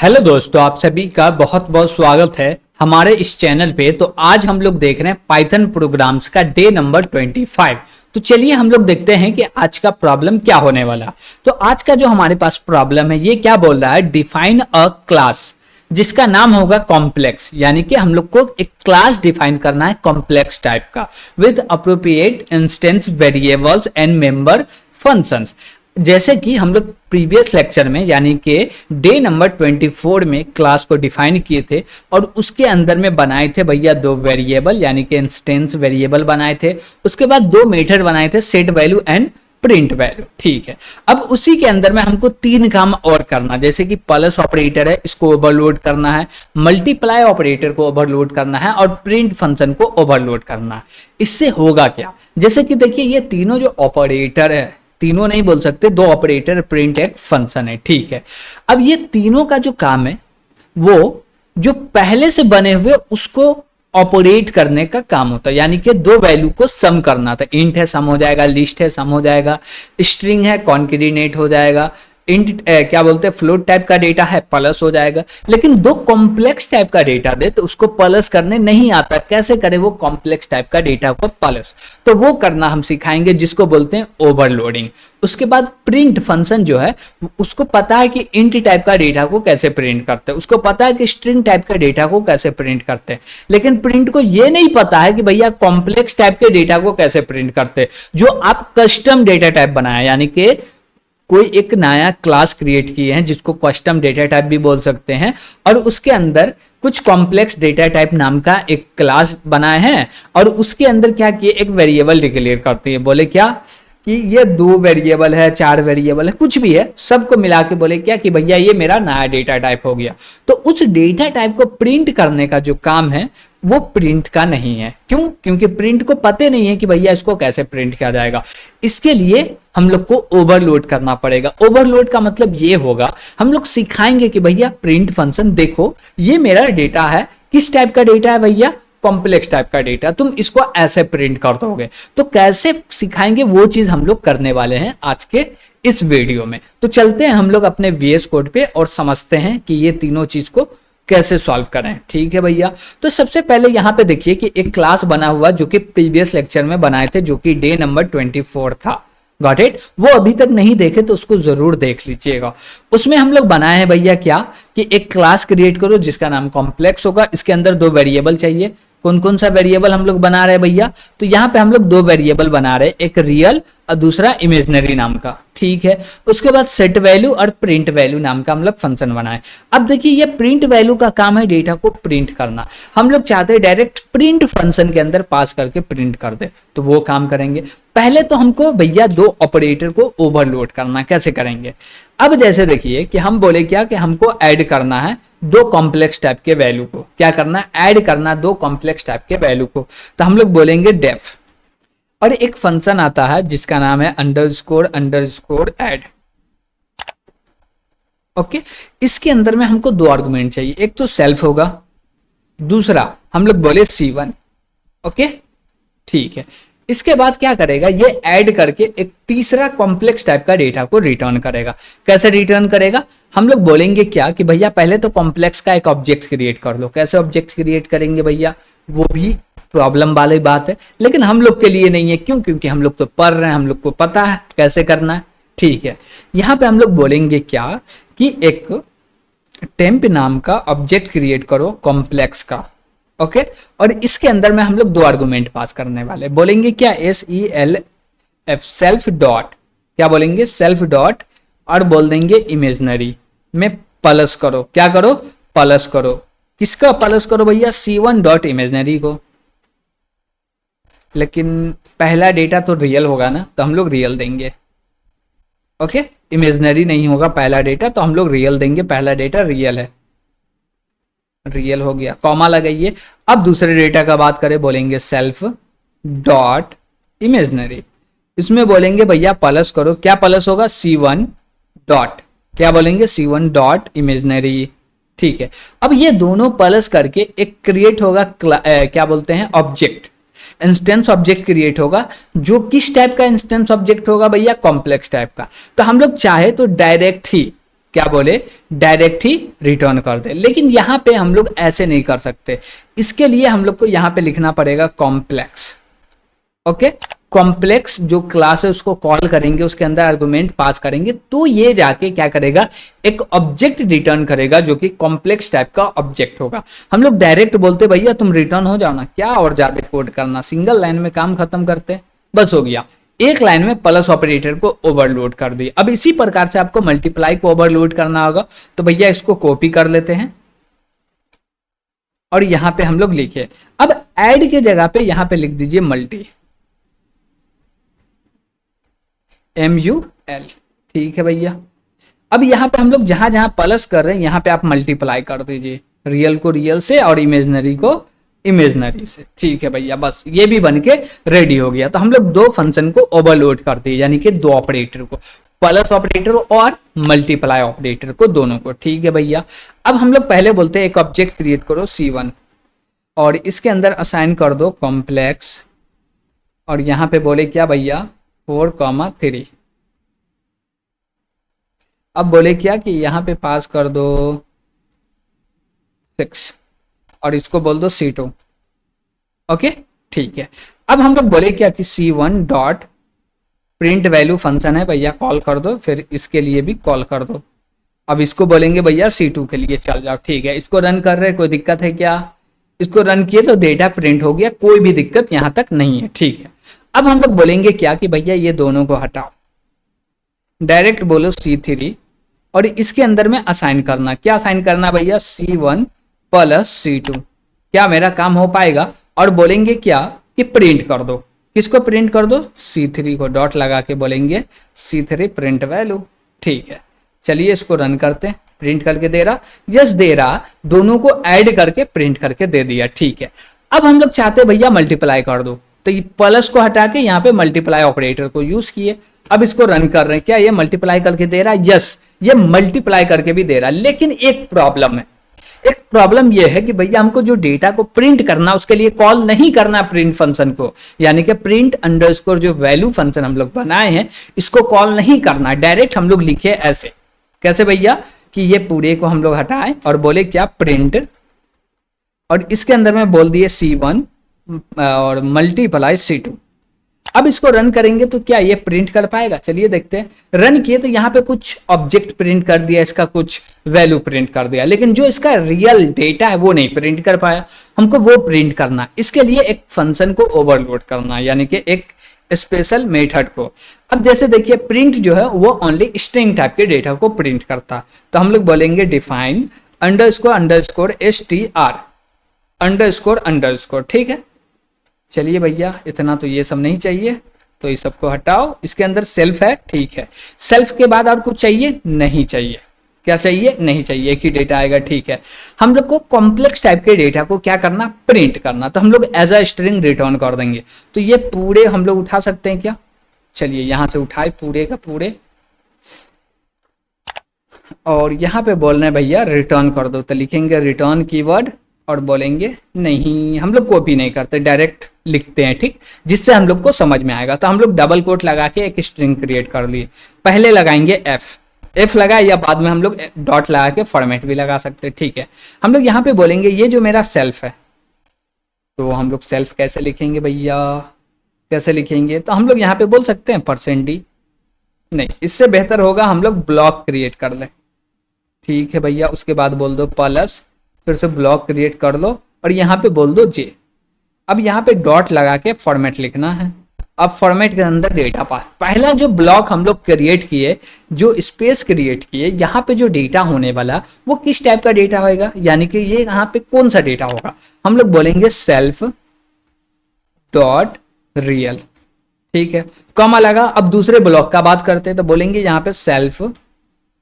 Hello दोस्तों, आप सभी का बहुत बहुत स्वागत है हमारे इस चैनल पे। तो आज हम लोग देख रहे हैं पाइथन प्रोग्राम्स का डे नंबर 25। तो चलिए हम लोग देखते हैं कि आज का प्रॉब्लम क्या होने वाला। तो आज का जो हमारे पास प्रॉब्लम है ये क्या बोल रहा है, डिफाइन अ क्लास जिसका नाम होगा कॉम्प्लेक्स, यानी कि हम लोग को एक क्लास डिफाइन करना है कॉम्प्लेक्स टाइप का with appropriate instance variables and member functions. जैसे कि हम लोग प्रीवियस लेक्चर में यानी कि डे नंबर 24 में क्लास को डिफाइन किए थे और उसके अंदर में बनाए थे भैया दो वेरिएबल यानी कि इंस्टेंस वेरिएबल बनाए थे, उसके बाद दो मेथड बनाए थे set value and print value. ठीक है, अब उसी के अंदर में हमको तीन काम और करना, जैसे कि प्लस ऑपरेटर है इसको ओवरलोड करना है, मल्टीप्लाई ऑपरेटर को ओवरलोड करना है और प्रिंट फंक्शन को ओवरलोड करना है। इससे होगा क्या, जैसे कि देखिए ये तीनों जो ऑपरेटर है, तीनों नहीं बोल सकते, दो ऑपरेटर प्रिंट एक फंक्शन है। ठीक है, अब ये तीनों का जो काम है वो जो पहले से बने हुए उसको ऑपरेट करने का काम होता है, यानी कि दो वैल्यू को सम करना था। इंट है सम हो जाएगा, लिस्ट है सम हो जाएगा, स्ट्रिंग है कॉन्केटिनेट हो जाएगा, इंट क्या बोलते हैं फ्लोट टाइप का डेटा है प्लस हो जाएगा। लेकिन दो कॉम्प्लेक्स टाइप का डेटा दे तो उसको प्लस करने नहीं आता, कैसे करे वो कॉम्प्लेक्स टाइप का डेटा को प्लस, तो वो करना हम सिखाएंगे जिसको बोलते हैं ओवरलोडिंग। उसके बाद प्रिंट फंक्शन जो है उसको पता है कि इंट टाइप का डेटा को कैसे प्रिंट करते हैं, उसको पता है कि स्ट्रिंग टाइप का डेटा को कैसे प्रिंट करते हैं, लेकिन प्रिंट को ये नहीं पता है कि भैया कॉम्प्लेक्स टाइप के डेटा को कैसे प्रिंट करते हैं, जो आप कस्टम डेटा टाइप बनाया, यानी कि कोई एक नया क्लास क्रिएट किए हैं जिसको कस्टम डेटा टाइप भी बोल सकते हैं, और उसके अंदर कुछ कॉम्प्लेक्स डेटा टाइप नाम का एक क्लास बनाए हैं और उसके अंदर क्या किए एक वेरिएबल डिक्लेयर करते हैं। बोले क्या कि ये दो वेरिएबल है, चार वेरिएबल है, कुछ भी है, सबको मिला के बोले क्या कि भैया ये मेरा नया डेटा टाइप हो गया। तो उस डेटा टाइप को प्रिंट करने का जो काम है वो प्रिंट का नहीं है। क्यों? क्योंकि प्रिंट को पता नहीं है कि भैया इसको कैसे प्रिंट किया जाएगा। इसके लिए हम लोग को ओवरलोड करना पड़ेगा। ओवरलोड का मतलब ये होगा, हम लोग सिखाएंगे कि भैया प्रिंट फंक्शन देखो ये मेरा डेटा है, किस टाइप का डेटा है भैया, कॉम्प्लेक्स टाइप का डेटा, तुम इसको ऐसे प्रिंट कर दोगे। तो कैसे सिखाएंगे वो चीज हम लोग करने वाले हैं आज के इस वीडियो में। तो चलते हैं हम लोग अपने VS कोड पे और समझते हैं कि ये तीनों चीज को कैसे सॉल्व करें। ठीक है भैया, तो सबसे पहले यहाँ पे देखिए कि एक क्लास बना हुआ जो कि प्रीवियस लेक्चर में बनाए थे, जो कि डे नंबर 24 था। Got it? वो अभी तक नहीं देखे तो उसको जरूर देख लीजिएगा। उसमें हम लोग बनाए हैं भैया क्या कि एक क्लास क्रिएट करो जिसका नाम कॉम्प्लेक्स होगा, इसके अंदर दो वेरिएबल चाहिए। कौन कौन सा वेरिएबल हम लोग बना रहे हैं भैया, तो यहाँ पे हम लोग दो वेरिएबल बना रहे हैं, एक रियल और दूसरा इमेजिनरी नाम का। ठीक है, उसके बाद सेट वैल्यू और प्रिंट वैल्यू नाम का हम लोग फंक्शन बनाए। अब देखिए ये प्रिंट वैल्यू का काम है डेटा को प्रिंट करना, हम लोग चाहते हैं डायरेक्ट प्रिंट फंक्शन के अंदर पास करके प्रिंट कर दे, तो वो काम करेंगे। पहले तो हमको भैया दो ऑपरेटर को ओवरलोड करना, कैसे करेंगे। अब जैसे देखिए कि हम बोले क्या कि हमको ऐड करना है दो कॉम्प्लेक्स टाइप के वैल्यू को, क्या करना है, ऐड करना दो कॉम्प्लेक्स टाइप के वैल्यू को। तो हम लोग बोलेंगे डेफ और एक फंक्शन आता है जिसका नाम है अंडरस्कोर ऐड। ओके, इसके अंदर में हमको दो आर्गुमेंट चाहिए, एक तो सेल्फ होगा, दूसरा हम लोग बोले C1। ओके ठीक है, इसके बाद क्या करेगा, ये ऐड करके एक तीसरा कॉम्प्लेक्स टाइप का डेटा को रिटर्न करेगा। कैसे रिटर्न करेगा, हम लोग बोलेंगे क्या कि भैया पहले तो कॉम्प्लेक्स का एक ऑब्जेक्ट क्रिएट कर लो। कैसे ऑब्जेक्ट क्रिएट करेंगे भैया, वो भी प्रॉब्लम वाली बात है, लेकिन हम लोग के लिए नहीं है। क्यों? क्योंकि हम लोग तो पढ़ रहे हैं, हम लोग को पता है कैसे करना है। ठीक है, यहाँ पे हम लोग बोलेंगे क्या कि एक टेम्प नाम का ऑब्जेक्ट क्रिएट करो कॉम्प्लेक्स का। ओके, और इसके अंदर में हम लोग दो आर्गुमेंट पास करने वाले, बोलेंगे क्या SELF सेल्फ डॉट, क्या बोलेंगे सेल्फ डॉट, और बोल देंगे इमेजिनरी में प्लस करो, क्या करो, प्लस करो। किसका प्लस करो भैया, C1 डॉट इमेजिनरी को। लेकिन पहला डेटा तो रियल होगा ना, तो हम लोग रियल देंगे। ओके, इमेजिनरी नहीं होगा पहला डेटा, तो हम लोग रियल देंगे, पहला डेटा रियल है, रियल हो गया, कॉमा लगाइए। अब दूसरे डेटा का बात करें, बोलेंगे सेल्फ डॉट इमेजिनरी, इसमें बोलेंगे भैया प्लस करो, क्या प्लस होगा, C1 डॉट, क्या बोलेंगे, C1 डॉट इमेजिनरी। ठीक है, अब ये दोनों प्लस करके एक क्रिएट होगा क्या बोलते हैं ऑब्जेक्ट, इंस्टेंस ऑब्जेक्ट क्रिएट होगा, जो किस टाइप का इंस्टेंस ऑब्जेक्ट होगा भैया, कॉम्प्लेक्स टाइप का। तो हम लोग चाहे तो डायरेक्ट ही क्या बोले, डायरेक्ट ही रिटर्न कर दे। लेकिन यहाँ पे हम लोग ऐसे नहीं कर सकते, इसके लिए हम लोग को यहाँ पे लिखना पड़ेगा कॉम्प्लेक्स। ओके, कॉम्प्लेक्स जो क्लास है उसको कॉल करेंगे, उसके अंदर आर्गुमेंट पास करेंगे, तो ये जाके क्या करेगा, एक ऑब्जेक्ट रिटर्न करेगा जो कि कॉम्प्लेक्स टाइप का ऑब्जेक्ट होगा। हम लोग डायरेक्ट बोलते भैया तुम रिटर्न हो जाओ ना, क्या और ज्यादा कोड करना, सिंगल लाइन में काम खत्म करते, बस हो गया। एक लाइन में प्लस ऑपरेटर को ओवरलोड कर दी। अब इसी प्रकार से आपको मल्टीप्लाई को ओवरलोड करना होगा, तो भैया इसको कॉपी कर लेते हैं और यहां पे हम लोग लिखे, अब ऐड के जगह पे यहां पे लिख दीजिए मल्टी, MUL, ठीक है भैया। अब यहां पे हम लोग जहां जहां प्लस कर रहे हैं यहां पे आप मल्टीप्लाई कर दीजिए, रियल को रियल से और इमेजनरी को इमेजनरी से, ठीक है भैया। बस ये भी बन के रेडी हो गया। तो हम लोग दो फंक्शन को ओवरलोड कर दिए, यानी कि दो ऑपरेटर को, प्लस ऑपरेटर और मल्टीप्लाई ऑपरेटर को, दोनों को, ठीक है भैया। अब हम लोग पहले बोलते हैं एक ऑब्जेक्ट क्रिएट करो C1 और इसके अंदर असाइन कर दो कॉम्प्लेक्स, और यहां पे बोले क्या भैया 4,3। अब बोले क्या कि यहां पे पास कर दो 6 और इसको बोल दो C2। ओके, ठीक है। अब हम लोग बोले क्या कि C1 dot print value function है भैया, कॉल कर दो, फिर इसके लिए भी कॉल कर दो। अब इसको बोलेंगे भैया C2 के लिए चल जाओ, ठीक है। इसको रन कर रहे, कोई दिक्कत है क्या, इसको रन किए तो डेटा प्रिंट हो गया, कोई भी दिक्कत यहां तक नहीं है, ठीक है। अब हम लोग बोलेंगे क्या कि भैया ये दोनों को हटाओ, डायरेक्ट बोलो C3 और इसके अंदर में असाइन करना, क्या असाइन करना भैया C1 प्लस C2, क्या मेरा काम हो पाएगा। और बोलेंगे क्या कि प्रिंट कर दो, किसको प्रिंट कर दो, C3 को, डॉट लगा के बोलेंगे C3 प्रिंट वैल्यू, ठीक है। चलिए इसको रन करते हैं, प्रिंट करके दे रहा, यस दे रहा, दोनों को ऐड करके प्रिंट करके दे दिया, ठीक है। अब हम लोग चाहते भैया मल्टीप्लाई कर दो, तो ये प्लस को हटा के यहाँ पे मल्टीप्लाई ऑपरेटर को यूज किए। अब इसको रन कर रहे हैं, क्या ये मल्टीप्लाई करके दे रहा है, यस ये मल्टीप्लाई करके भी दे रहा है। लेकिन एक प्रॉब्लम है, एक प्रॉब्लम यह है कि भैया हमको जो डेटा को प्रिंट करना उसके लिए कॉल नहीं करना प्रिंट फंक्शन को, यानी कि प्रिंट अंडरस्कोर जो वैल्यू फंक्शन हम लोग बनाए हैं इसको कॉल नहीं करना, डायरेक्ट हम लोग लिखे ऐसे, कैसे भैया कि ये पूरे को हम लोग हटाएं और बोले क्या प्रिंट, और इसके अंदर में बोल दिए C1 और मल्टीप्लाई C2। अब इसको रन करेंगे तो क्या ये प्रिंट कर पाएगा, चलिए देखते हैं। रन किए तो यहाँ पे कुछ ऑब्जेक्ट प्रिंट कर दिया, इसका कुछ वैल्यू प्रिंट कर दिया, लेकिन जो इसका रियल डेटा है वो नहीं प्रिंट कर पाया। हमको वो प्रिंट करना, इसके लिए एक फंक्शन को ओवरलोड करना, यानी कि एक स्पेशल मेथड को। अब जैसे देखिए प्रिंट जो है वो ओनली स्ट्रिंग टाइप के डेटा को प्रिंट करता, तो हम लोग बोलेंगे डिफाइन अंडरस्कोर str अंडरस्कोर, ठीक है। चलिए भैया इतना तो ये सब नहीं चाहिए, तो इस सबको हटाओ। इसके अंदर सेल्फ है, ठीक है। सेल्फ के बाद और कुछ चाहिए, नहीं चाहिए, क्या चाहिए, नहीं चाहिए, एक ही डेटा आएगा, ठीक है। हम लोग को कॉम्प्लेक्स टाइप के डेटा को क्या करना, प्रिंट करना, तो हम लोग एज अ स्ट्रिंग रिटर्न कर देंगे। तो ये पूरे हम लोग उठा सकते हैं क्या, चलिए यहां से उठाए पूरे का पूरे, और यहां पे बोलना है भैया रिटर्न कर दो, तो लिखेंगे रिटर्न कीवर्ड और बोलेंगे नहीं, हम लोग कॉपी नहीं करते, डायरेक्ट लिखते हैं, ठीक, जिससे हम लोग को समझ में आएगा। तो हम लोग डबल कोट लगा के एक स्ट्रिंग क्रिएट कर लिए, पहले लगाएंगे एफ लगाए, या बाद में हम लोग डॉट लगा के फॉर्मेट भी लगा सकते हैं, ठीक है। हम लोग यहाँ पे बोलेंगे ये जो मेरा सेल्फ है, तो हम लोग सेल्फ कैसे लिखेंगे भैया, कैसे लिखेंगे, तो हम लोग यहाँ पे बोल सकते हैं %d, नहीं इससे बेहतर होगा हम लोग ब्लॉक क्रिएट कर ले, ठीक है भैया। उसके बाद बोल दो प्लस, फिर से ब्लॉक क्रिएट कर लो और यहाँ पे बोल दो जे। अब यहाँ पे डॉट लगा के फॉर्मेट लिखना है। अब फॉर्मेट के अंदर डेटा पास, पहला जो ब्लॉक हम लोग क्रिएट किए, जो स्पेस क्रिएट किए, यहाँ पे जो डेटा होने वाला वो किस टाइप का डेटा होगा, यानी कि ये यहाँ पे कौन सा डेटा होगा, हम लोग बोलेंगे सेल्फ डॉट रियल, ठीक है, कॉमा लगा। अब दूसरे ब्लॉक का बात करते हैं तो बोलेंगे यहाँ पे सेल्फ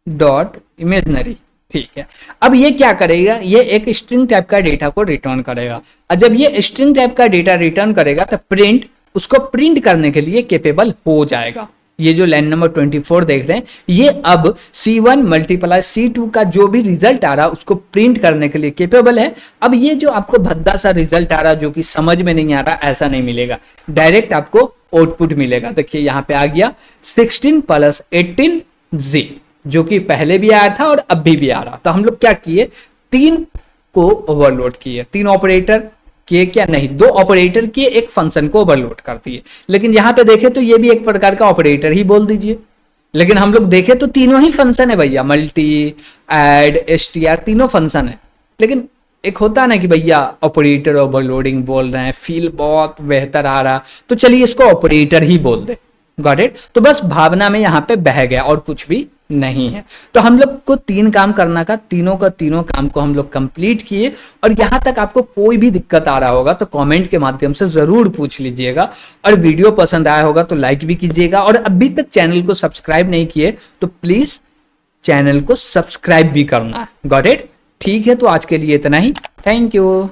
डॉट इमेजनरी, ठीक है। अब ये क्या करेगा, ये एक स्ट्रिंग टाइप का डेटा को रिटर्न करेगा, और जब ये स्ट्रिंग टाइप का डेटा रिटर्न करेगा तो प्रिंट उसको प्रिंट करने के लिए कैपेबल हो जाएगा। ये जो लाइन नंबर 24 देख रहे हैं, ये अब C1 मल्टीप्लाई C2 का जो भी रिजल्ट आ रहा है उसको प्रिंट करने के लिए कैपेबल है। अब ये जो आपको भद्दा सा रिजल्ट आ रहा है जो कि समझ में नहीं आ रहा, ऐसा नहीं मिलेगा, डायरेक्ट आपको आउटपुट मिलेगा। देखिए यहाँ पे आ गया 16 + 18 Z, जो कि पहले भी आया था और अब भी आ रहा। तो हम लोग क्या किए, 3 को ओवरलोड किए, 3 ऑपरेटर किए क्या, नहीं 2 ऑपरेटर किए, एक फंक्शन को ओवरलोड कर दिए। लेकिन यहां पे देखे तो ये भी एक प्रकार का ऑपरेटर ही बोल दीजिए, लेकिन हम लोग देखे तो तीनों ही फंक्शन है भैया, मल्टी, ऐड, एसटीआर, तीनों फंक्शन है। लेकिन एक होता है ना कि भैया ऑपरेटर ओवरलोडिंग बोल रहे हैं, फील बहुत बेहतर आ रहा, तो चलिए इसको ऑपरेटर ही बोल दे। Got it. तो बस भावना में यहाँ पे बह गया और कुछ भी नहीं है। तो हम लोग को 3 काम करना का तीनों काम को हम लोग कंप्लीट किए। और यहां तक आपको कोई भी दिक्कत आ रहा होगा तो कमेंट के माध्यम से जरूर पूछ लीजिएगा। और वीडियो पसंद आया होगा तो लाइक भी कीजिएगा। और अभी तक चैनल को सब्सक्राइब नहीं किए तो प्लीज चैनल को सब्सक्राइब भी करना है। Got it. ठीक है, तो आज के लिए इतना ही। Thank you.